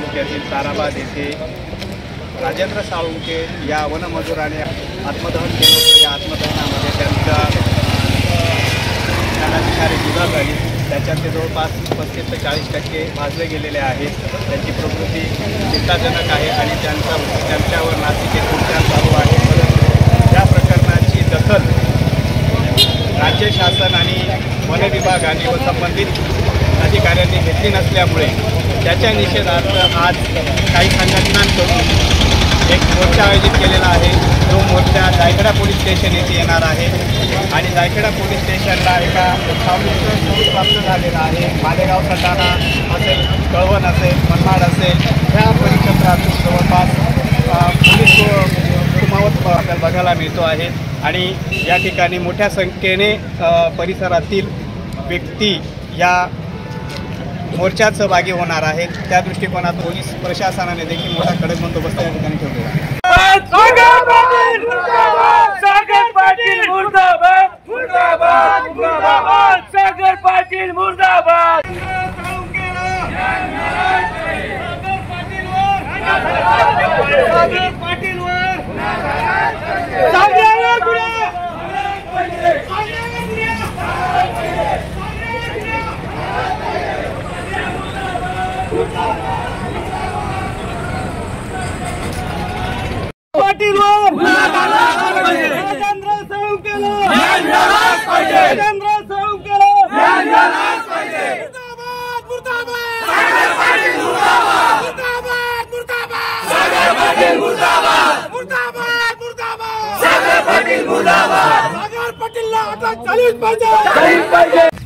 तालुक्यातील ताराबाद येथे राजेंद्र साळुंके या वनमजुराने आत्मदहन केलं होतं। या आत्मदहनामध्ये त्यांचा जीवा झाली। त्याच्यात जवळपास 35 ते 40% भाजले गेलेले आहेत। त्यांची प्रकृती चिंताजनक आहे आणि त्यांच्यावर नाशिक येथे उपचार चालू आहे। परंतु या प्रकरणाची दखल राज्य शासन आणि वन विभागाने व संबंधित अधिकाऱ्यांनी घेतली नसल्यामुळे त्याच्या निषेधार्थ आज काही संघटनांकडून एक मोर्चा आयोजित केलेला आहे। जो मोर्चा जायखेडा पोलीस स्टेशन येथे येणार आहे आणि जायखेडा पोलीस स्टेशनला एका सावलीचं स्वरूप प्राप्त झालेलं आहे। मालेगाव सटाणा असेल, कळवण असेल, मनमाड असेल, ह्या परिक्षेत्रातून जवळपास पोलीस कुमावत आपल्याला बघायला मिळतो आहे आणि या ठिकाणी मोठ्या संख्येने परिसरातील व्यक्ती या मोर्चात सहभागी होणार आहेत। त्या दृष्टिकोनातून पोलीस प्रशासनाने देखील मोठा कडक बंदोबस्त या ठिकाणी ठेवलेला आहे। सागर पाटील मुर्दाबाद, मुर्दाबाद, मुर्दाबाद, सागर पाटील मुर्दाबाद। सागर पाटील राजेंद्र साळुंकेला राजेंद्र साळुंकेला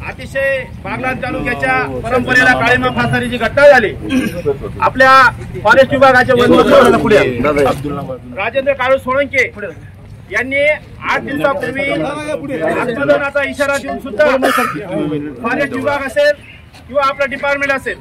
अतिशय बागलाण तालुक्याच्या परंपरेला काळीमा फासणारी घटना झाली। आपल्या फॉरेस्ट विभागाचे वनमजूर राजेंद्र काळू सोळंके यांनी 8 दिवसापूर्वी आत्मदहनाचा इशारा देऊन सुद्धा फॉरेस्ट विभाग असेल किंवा आपलं डिपार्टमेंट असेल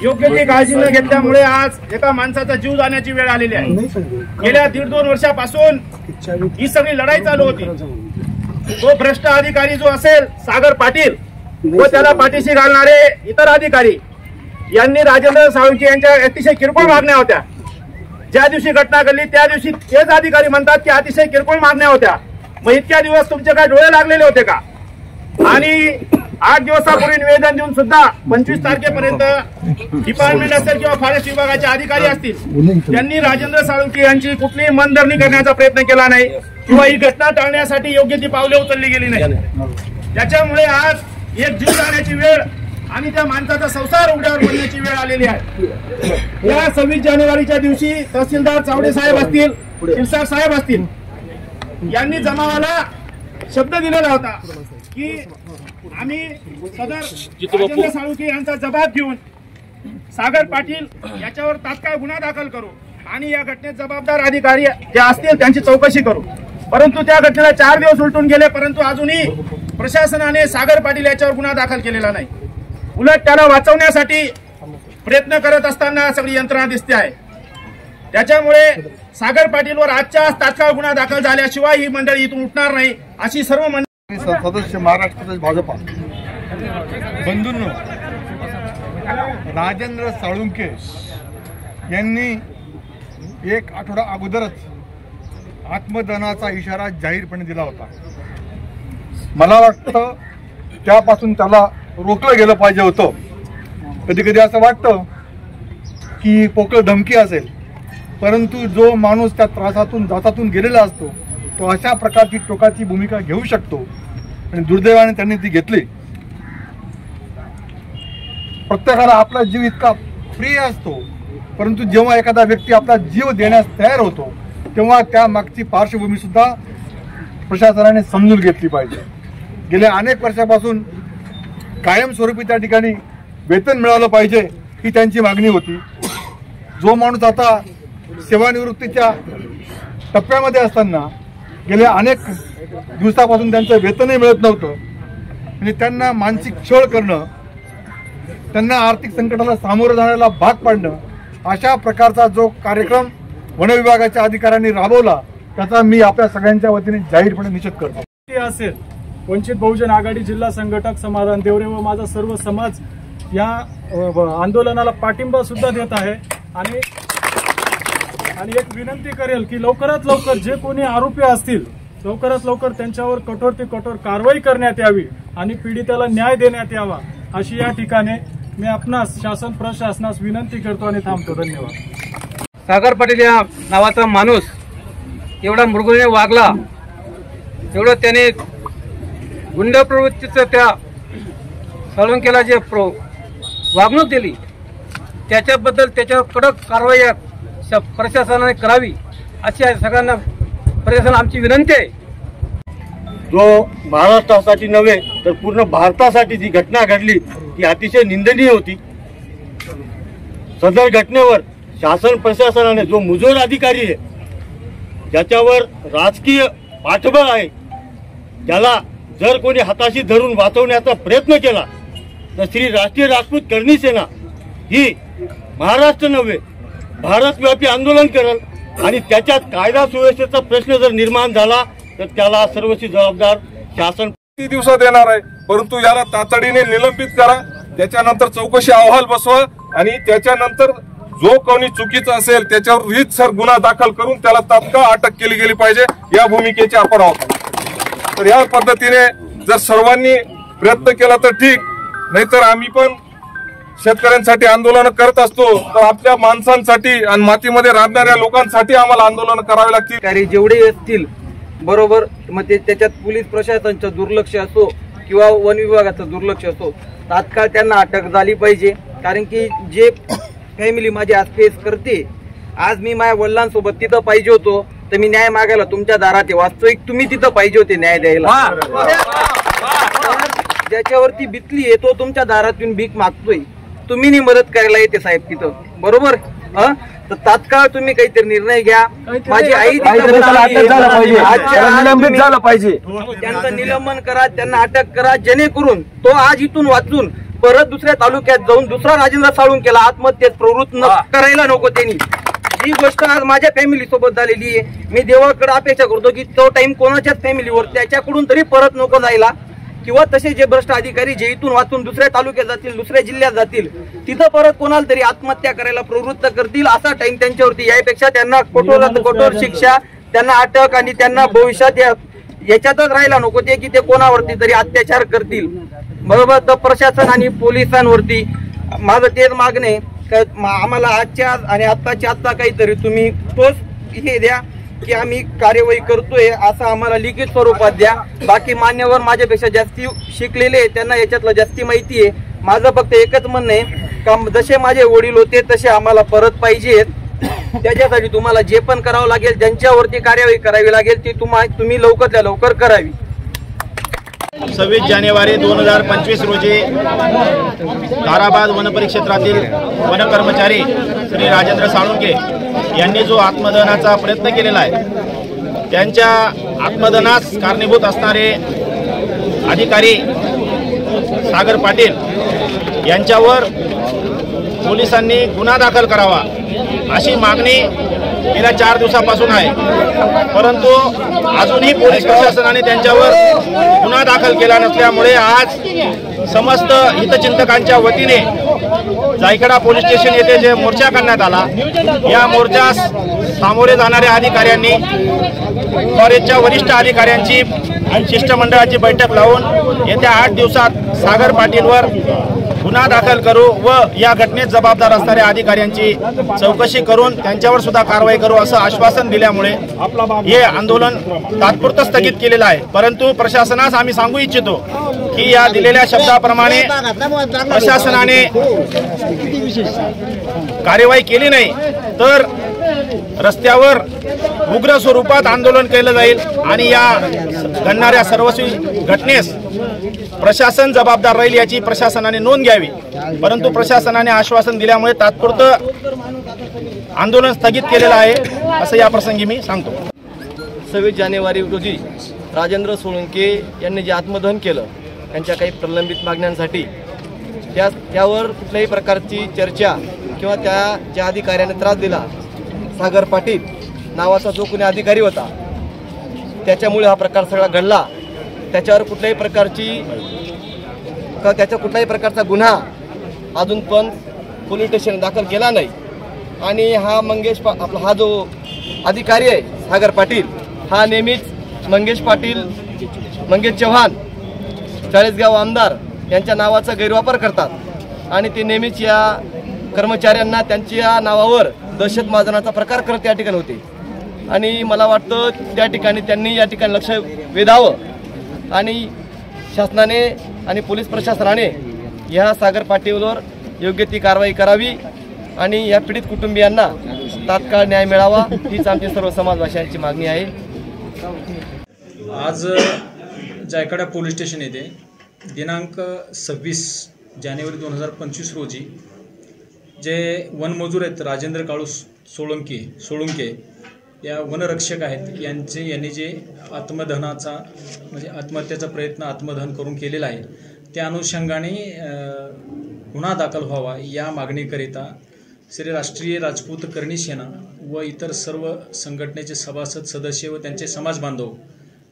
योग्य ती काळजी न घेतल्यामुळे आज एका माणसाचा जीव जाण्याची वेळ आलेली आहे। गेल्या 1.5-2 वर्षापासून ही सगळी लढाई चालू होती। तो भ्रष्ट अधिकारी जो असेल सागर पाटील व त्याला पाठीशी घालणारे इतर अधिकारी यांनी राजेंद्र साळुंके यांच्या अतिशय किरकोळ मागण्या होत्या। ज्या दिवशी घटना घडली त्या दिवशी तेच अधिकारी म्हणतात की अतिशय किरकोळ मागण्या होत्या। मग इतक्या दिवस तुमचे काय डोळे लागलेले होते का? आणि 8 दिवसापूर्वी निवेदन देऊन सुद्धा 25 तारखेपर्यंत डिपार्टमेंट असेल किंवा फॉरेस्ट विभागाचे अधिकारी असतील त्यांनी राजेंद्र साळुंके यांची कुठलीही मनधरणी करण्याचा प्रयत्न केला नाही किंवा ही घटना टाळण्यासाठी योग्य ती पावले उचलली गेली नाही। त्याच्यामुळे आज एक जीव जाण्याची वेळ आणि त्या माणसाचा संसार उघड्यावर पडण्याची वेळ आलेली आहे। या 26 जानेवारीच्या दिवशी तहसीलदार चावडे साहेब असतील, शिरसाट साहेब असतील यांनी जमावाला शब्द दिलेला होता की आम्ही सदर राजेंद्र साळुंके यांचा जबाब घेऊन सागर पाटील याच्यावर तात्काळ गुन्हा दाखल करू आणि या घटनेत जबाबदार अधिकारी जे असतील त्यांची चौकशी करू। परंतु त्या घटनेला 4 दिवस उलटून गेले परंतु अजूनही प्रशासनाने सागर पाटील याच्यावर गुन्हा दाखल केलेला नाही। उलट त्याला वाचवण्यासाठी प्रयत्न करत असताना सगळी यंत्रणा दिसते आहे। त्याच्यामुळे सागर पाटीलवर आजच्या तात्काळ गुन्हा दाखल झाल्याशिवाय ही मंडळी इथून उठणार नाही अशी सर्व सदस्य महाराष्ट्र प्रदेश भाजपा बंधूंनो, राजेंद्र साळुंके यांनी 1 आठवडा अगोदरच आत्मदहनाचा इशारा जाहीरपणे दिला होता। मला वाटतं त्यापासून त्याला रोखलं गेलं पाहिजे होतं। कधी कधी असं वाटतं की पोकळ धमकी असेल, परंतु जो माणूस त्या त्रासातून जातातून गेलेला असतो तो अशा प्रकारची टोकाची भूमिका घेऊ शकतो आणि दुर्दैवाने त्यांनी ती घेतली। प्रत्येकाला आपला जीव इतका प्रिय असतो, परंतु जेव्हा एखादा व्यक्ती आपला जीव देण्यास तयार होतो तेव्हा त्या मागची पार्श्वभूमी सुद्धा प्रशासनाने समजून घेतली पाहिजे। गेल्या अनेक वर्षापासून कायमस्वरूपी त्या ठिकाणी वेतन मिळालं पाहिजे ही त्यांची मागणी होती। जो माणूस आता सेवानिवृत्तीच्या टप्प्यामध्ये असताना गेल्या अनेक दिवसापासून त्यांचं वेतनही मिळत नव्हतं आणि त्यांना मानसिक छळ करणं, त्यांना आर्थिक संकटाला सामोरं जाण्याला भाग पाडणं अशा प्रकारचा जो कार्यक्रम वन विभागाच्या अधिकाऱ्यांनी राबवला त्याचा मी आपल्या सगळ्यांच्या वतीने जाहीरपणे निषेध करतो। असेल वंचित बहुजन आघाडी जिल्हा संघटक समाधान देवरे व माझा सर्व समाज या आंदोलनाला पाठिंबा सुद्धा देत आहे आणि एक विनंती करेल की लवकरात लवकर जे कोणी आरोपी असतील लवकरात लवकर त्यांच्यावर कठोर ते कठोर कारवाई करण्यात यावी आणि पीडिताला न्याय देण्यात यावा अशी या ठिकाणी मी आपणास शासन प्रशासनास विनंती करतो आणि थांबतो. धन्यवाद. सागर पाटील या नावाचा माणूस एवढा मृगूने वागला, एवढं त्याने गुंड प्रवृत्तीचं त्या साळुंकेला जे वागणूक दिली त्याच्याबद्दल त्याच्यावर कडक कारवाई प्रशासनाने करावी अशी सगळ्यांना प्रशासन आमची विनंती आहे. जो महाराष्ट्रासाठी नव्हे तर पूर्ण भारतासाठी जी घटना घडली ती अतिशय निंदनीय होती. सदर घटनेवर शासन प्रशासनाने जो मुजोर अधिकारी आहे ज्याच्यावर राजकीय पाठबळ आहे त्याला जर कोणी हाताशी धरून वाचवण्याचा प्रयत्न केला तर श्री राष्ट्रीय राजपूत करणी सेना ही महाराष्ट्र नव्हे भारतव्यापी आंदोलन करेल आणि त्याच्यात कायदा सुव्यवस्थेचा प्रश्न जर निर्माण झाला तर त्याला सर्वस्वी जबाबदार शासन. किती दिवसात येणार आहे, परंतु याला तातडीने निलंबित करा, त्याच्यानंतर चौकशी अहवाल बसवा आणि त्याच्यानंतर जो कोणी चुकीचा असेल त्याच्यावर रीतसर गुन्हा दाखल करून त्याला तात्काळ अटक केली गेली पाहिजे. या भूमिकेचे आपण आहोत. तर या पद्धतीने जर सर्वांनी प्रयत्न केला तर ठीक, नाहीतर आम्ही पण शेतकऱ्यांसाठी आंदोलन करत असतो तर आपल्या माणसांसाठी आणि मातीमध्ये राहणाऱ्या लोकांसाठी आम्हाला आंदोलन करावे लागतील. कार्य जेवढे असतील बरोबर, मग त्याच्यात पोलीस प्रशासनाचं दुर्लक्ष असो किंवा वन विभागाचं दुर्लक्ष असो, तात्काळ त्यांना अटक झाली पाहिजे. कारण की जे फॅमिली माझी आज फेस करते, आज मी माझ्या वडिलांसोबत तिथं पाहिजे होतो तर मी न्याय मागायला तुमच्या दारात आहे. वास्तविक तुम्ही तिथं पाहिजे होते न्याय द्यायला. ज्याच्यावरती बितली आहे तो तुमच्या दारातून भीक मागतोय, तुम्ही नाही मदत करायला येते साहेब तिथं, बरोबर. तर तात्काळ तुम्ही काहीतरी निर्णय घ्या. माझी आई निलंबित झालं पाहिजे, त्यांचं निलंबन करा, त्यांना अटक करा, जेणेकरून तो आज इथून वाचून परत दुसऱ्या तालुक्यात जाऊन दुसरा राजेंद्र साळुंकेला आत्महत्येत प्रवृत्त करायला नको त्यांनी. ही गोष्ट आज माझ्या फॅमिली सोबत झालेली आहे. मी देवाकडे अपेक्षा करतो की तो टाइम कोणाच्याच फॅमिलीवर त्याच्याकडून तरी परत नको जायला, किंवा तसे जे भ्रष्ट अधिकारी जे इथून वाचून दुसऱ्या तालुक्यात जातील, दुसऱ्या जिल्ह्यात जातील, तिथं परत कोणाला तरी आत्महत्या करायला प्रवृत्त करतील असा टाइम त्यांच्यावरती यापेक्षा त्यांना कठोरात कठोर शिक्षा, त्यांना अटक आणि त्यांना भविष्यात याच्यातच राहायला नको ते की ते कोणावरती तरी अत्याचार करतील, बरोबर. तर प्रशासन आणि पोलिसांवरती माझं तेच मागणे आम्हाला आजच्या आणि आत्ताच्या आत्ता काहीतरी तुम्ही तोच हे द्या की आम्ही कार्यवाही करतोय असं आम्हाला लिखित स्वरूपात द्या. बाकी मान्यवर माझ्यापेक्षा जास्ती शिकलेले त्यांना याच्यातलं जास्ती माहिती आहे. माझं फक्त एकच म्हणणं आहे का जसे माझे वडील होते तसे आम्हाला परत पाहिजेत. त्याच्यासाठी तुम्हाला जे पण करावं लागेल, ज्यांच्यावरती कार्यवाही करावी लागेल ती तुम्ही लवकरात लवकर करावी. 26 जानेवारी 2025 रोजी ताराबाद वनपरिक्षेत्रातील वन कर्मचारी श्री राजेंद्र साळुंके यांनी जो आत्मदहनाचा प्रयत्न केलेला आहे, त्यांच्या आत्मदहनास कारणीभूत असणारे अधिकारी सागर पाटील यांच्यावर पोलिसांनी गुन्हा दाखल करावा अशी मागणी गेल्या 4 दिवसापासून आहे. परंतु अजूनही पोलीस प्रशासनाने त्यांच्यावर गुन्हा दाखल केला नसल्यामुळे आज समस्त हितचिंतकांच्या वतीने जायकडा पोलीस स्टेशन येथे जे मोर्चा करण्यात आला, या मोर्चास सामोरे जाणाऱ्या अधिकाऱ्यांनी फॉरेस्टच्या वरिष्ठ अधिकाऱ्यांची आणि शिष्टमंडळाची बैठक लावून येत्या 8 दिवसात सागर पाटीलवर गुन्हा दाखल करू व या घटनेत जबाबदार असणाऱ्या अधिकाऱ्यांची चौकशी करून त्यांच्यावर सुद्धा कारवाई करू असं आश्वासन दिल्यामुळे हे आंदोलन तात्पुरतं स्थगित केलेलं आहे. परंतु प्रशासनास आम्ही सांगू इच्छितो की या दिलेल्या शब्दाप्रमाणे प्रशासनाने कार्यवाही केली नाही तर रस्त्यावर उग्र स्वरूपात आंदोलन केलं जाईल आणि या घडणाऱ्या सर्वस्वी घटनेस प्रशासन जबाबदार राहील याची प्रशासनाने नोंद घ्यावी. परंतु प्रशासनाने आश्वासन दिल्यामुळे तात्पुरतं आंदोलन स्थगित केलेलं आहे असं या प्रसंगी मी सांगतो. 26 जानेवारी रोजी राजेंद्र साळुंके यांनी जे आत्मदहन केलं त्यांच्या काही प्रलंबित मागण्यांसाठी त्यावर कुठल्याही प्रकारची चर्चा किंवा त्या ज्या अधिकाऱ्याने त्रास दिला, सागर पाटील नावाचा जो कोणी अधिकारी होता, त्याच्यामुळे हा प्रकार सगळा घडला. त्याच्यावर कुठल्याही प्रकारचा गुन्हा अजून पण पोलीस स्टेशन दाखल केला नाही आणि हा आपला हा जो अधिकारी आहे सागर पाटील हा नेहमीच मंगेश चव्हाण चाळीसगाव आमदार यांच्या नावाचा गैरवापर करतात आणि ते नेहमीच या कर्मचाऱ्यांना त्यांच्या नावावर दहशत माजण्याचा प्रकार करत या ठिकाणी होते आणि मला वाटतं त्या ठिकाणी त्यांनी या ठिकाणी लक्ष वेधावं आणि शासनाने आणि पोलीस प्रशासनाने या सागर पाटीलवर योग्य ती कारवाई करावी आणि या पीडित कुटुंबियांना तात्काळ न्याय मिळावा हीच आमची सर्व समाजवासियांची मागणी आहे। आज जायकाडा पोलीस स्टेशन येथे दिनांक 26 जानेवारी 2025 रोजी जे वनमजूर आहेत राजेंद्र काळू सोळुंके या वनरक्षक आहेत यांनी जे आत्मदहनाचा म्हणजे आत्महत्येचा प्रयत्न आत्मदहन करून केलेला आहे त्या अनुषंगाने गुन्हा दाखल व्हावा या मागणीकरिता श्री राष्ट्रीय राजपूत करणी सेना व इतर सर्व संघटनेचे सभासद सदस्य व त्यांचे समाज बांधव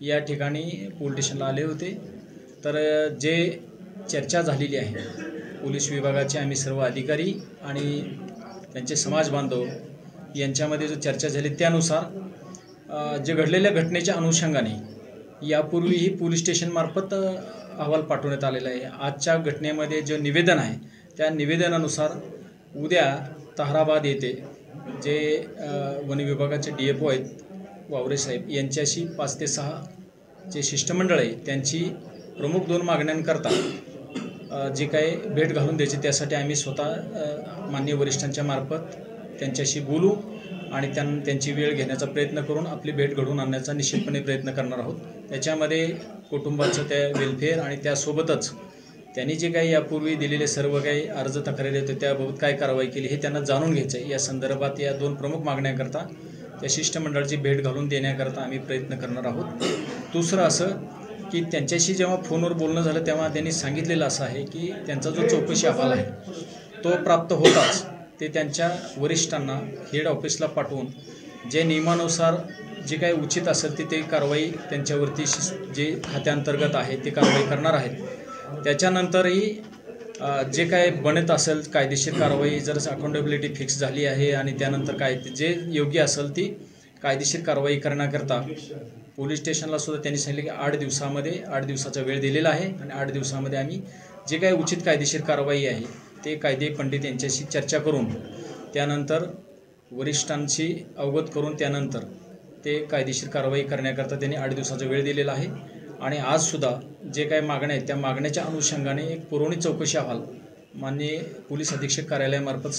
या ठिकाणी पोलीस स्टेशनला आले होते। तर जे चर्चा झालेली आहे पोलीस विभागाचे आम्ही सर्व अधिकारी आणि त्यांचे समाज बांधव यांच्यामध्ये जो चर्चा झाली त्यानुसार जे घडलेल्या घटनेच्या अनुषंगाने यापूर्वीही पोलीस स्टेशनमार्फत अहवाल पाठवण्यात आलेला आहे। आजच्या घटनेमध्ये जे निवेदन आहे त्या निवेदनानुसार उद्या ताहराबाद येथे जे वन विभागाचे DFO आहेत वावरे साहेब यांच्याशी 5 ते 6 जे शिष्टमंडळ आहे त्यांची प्रमुख 2 मागण्यांकरता जे काही भेट घालून द्यायची त्यासाठी आम्ही स्वतः माननीय वरिष्ठांच्या मार्फत त्यांच्याशी बोलू आणि त्यांची वेळ घेण्याचा प्रयत्न करून आपली भेट घडवून आणण्याचा निश्चितपणे प्रयत्न करणार आहोत। त्याच्यामध्ये कुटुंबाचं त्या वेलफेअर आणि त्यासोबतच त्यांनी जे काही यापूर्वी दिलेले सर्व काही अर्ज तक्रारी होते त्याबाबत काय कारवाई केली हे त्यांना जाणून घ्यायचं आहे। या संदर्भात या 2 प्रमुख मागण्यांकरता त्या शिष्टमंडळाची भेट घालून देण्याकरता आम्ही प्रयत्न करणार आहोत। दुसरं असं की त्यांच्याशी जेव्हा फोनवर बोलणं झालं तेव्हा त्यांनी सांगितलेलं असं आहे की त्यांचा जो चौकशी अहवाल आहे तो प्राप्त होताच ते त्यांच्या वरिष्ठांना हेड ऑफिसला पाठवून जे नियमानुसार जे काही उचित असेल ते कारवाई त्यांच्यावरती जे खात्याअंतर्गत आहे ते कारवाई करणार आहेत। त्याच्यानंतरही जे काय बनत असेल कायदेशीर कारवाई जर अकाउंटेबिलिटी फिक्स झाली आहे आणि त्यानंतर काय जे योग्य असेल ती कायदेशीर कारवाई करण्याकरता पोलीस स्टेशनला सुद्धा त्यांनी सांगितले की 8 दिवसाचा वेळ दिलेला आहे आणि 8 दिवसामध्ये आम्ही जे काही उचित कायदेशीर कारवाई आहे ते कायदे पंडित यांच्याशी चर्चा करून त्यानंतर वरिष्ठांशी अवगत करून त्यानंतर ते कायदेशीर कारवाई करण्याकरता त्यांनी 8 दिवसाचा वेळ दिलेला आहे। आणि आजसुद्धा जे काही मागण्या आहेत त्या मागण्याच्या अनुषंगाने एक पुरवणी चौकशी अहवाल माननीय पोलीस अधीक्षक कार्यालयामार्फत